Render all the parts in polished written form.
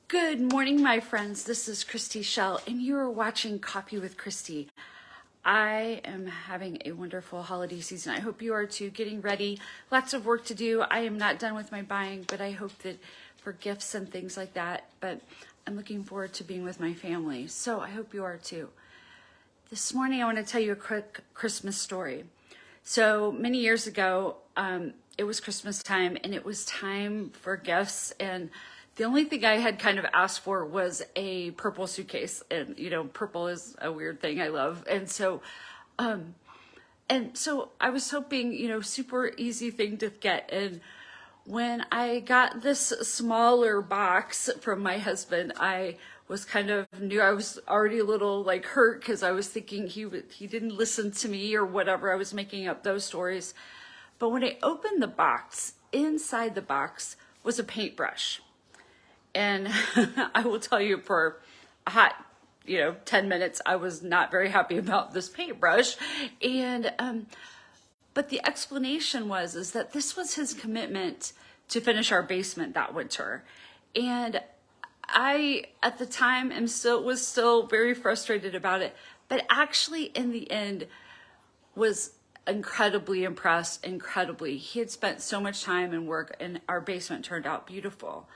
Good morning, my friends. This is Christy Shell, and you are watching Coffee with Christy. I am having a wonderful holiday season. I hope you are too. Getting ready, lots of work to do. I am not done with my buying, but I hope that for gifts and things like that. But I'm looking forward to being with my family, so I hope you are too. This morning, I want to tell you a quick Christmas story. So many years ago, it was Christmas time, and it was time for gifts, and the only thing I had kind of asked for was a purple suitcase. And, purple is a weird thing I love. And so I was hoping, super easy thing to get. And when I got this smaller box from my husband, I was knew I was already a little hurt because I was thinking he didn't listen to me or whatever. I was making up those stories. But when I opened the box, inside the box was a paintbrush. And I will tell you, for a hot, 10 minutes, I was not very happy about this paintbrush. And, but the explanation is that this was his commitment to finish our basement that winter. And I, at the time, was still very frustrated about it, but actually in the end was incredibly impressed, He had spent so much time and work, and our basement turned out beautiful.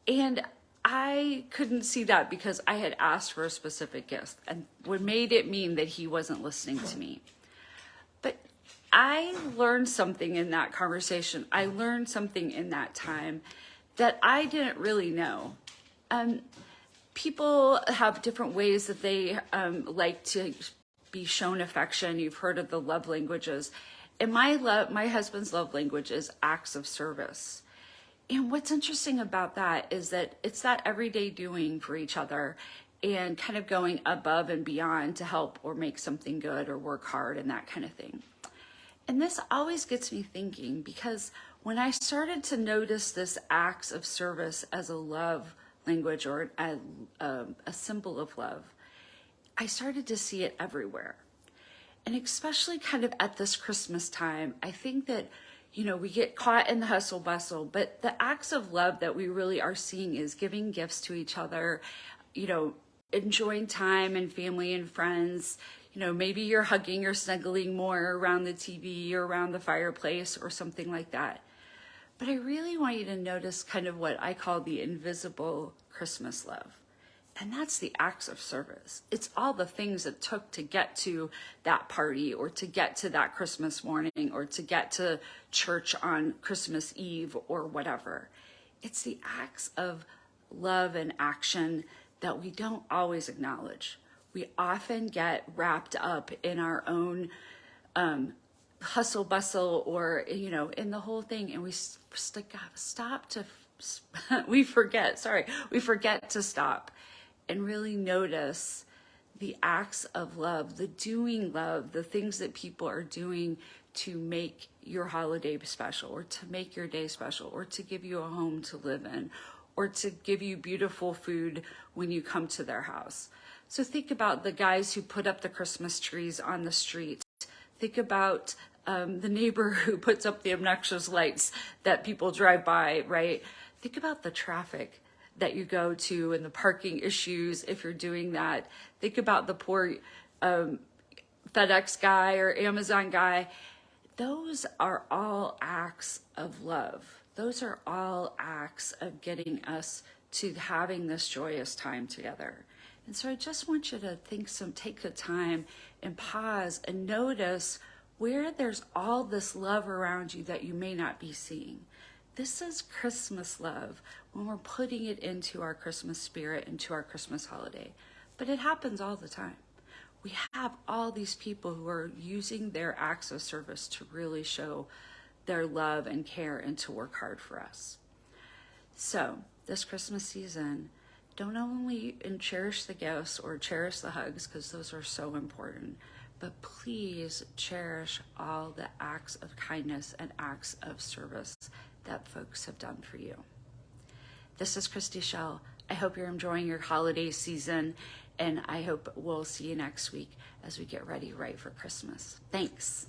And I couldn't see that because I had asked for a specific gift, and what made it mean that he wasn't listening to me. But I learned something in that conversation. I learned something in that time that I didn't really know. People have different ways that they like to be shown affection. You've heard of the love languages. And my husband's love language is acts of service. And what's interesting about that is that it's that everyday doing for each other and kind of going above and beyond to help or make something good or work hard and that kind of thing. And this always gets me thinking, because when I started to notice this acts of service as a love language or a symbol of love, I started to see it everywhere. And especially kind of at this Christmas time, I think that we get caught in the hustle bustle, but the acts of love that we really are seeing is giving gifts to each other, enjoying time and family and friends. Maybe you're hugging or snuggling more around the TV or around the fireplace or something like that. But I really want you to notice kind of what I call the invisible Christmas love. And that's the acts of service. It's all the things it took to get to that party or to get to that Christmas morning or to get to church on Christmas Eve or whatever. It's the acts of love and action that we don't always acknowledge. We often get wrapped up in our own hustle bustle or, in the whole thing. And we forget to stop and really notice the acts of love, the doing love, the things that people are doing to make your holiday special or to make your day special or to give you a home to live in or to give you beautiful food when you come to their house. So think about the guys who put up the Christmas trees on the street. Think about the neighbor who puts up the obnoxious lights that people drive by, right? Think about the traffic that you go to and the parking issues if you're doing that. Think about the poor FedEx guy or Amazon guy. Those are all acts of love. Those are all acts of getting us to having this joyous time together. And so I just want you to take the time and pause and notice where there's all this love around you that you may not be seeing. This is Christmas love when we're putting it into our Christmas spirit, into our Christmas holiday. But it happens all the time. We have all these people who are using their acts of service to really show their love and care and to work hard for us. So this Christmas season, don't only cherish the gifts or cherish the hugs, because those are so important, but please cherish all the acts of kindness and acts of service that folks have done for you. This is Christy Shell. I hope you're enjoying your holiday season, and I hope we'll see you next week as we get ready right for Christmas. Thanks.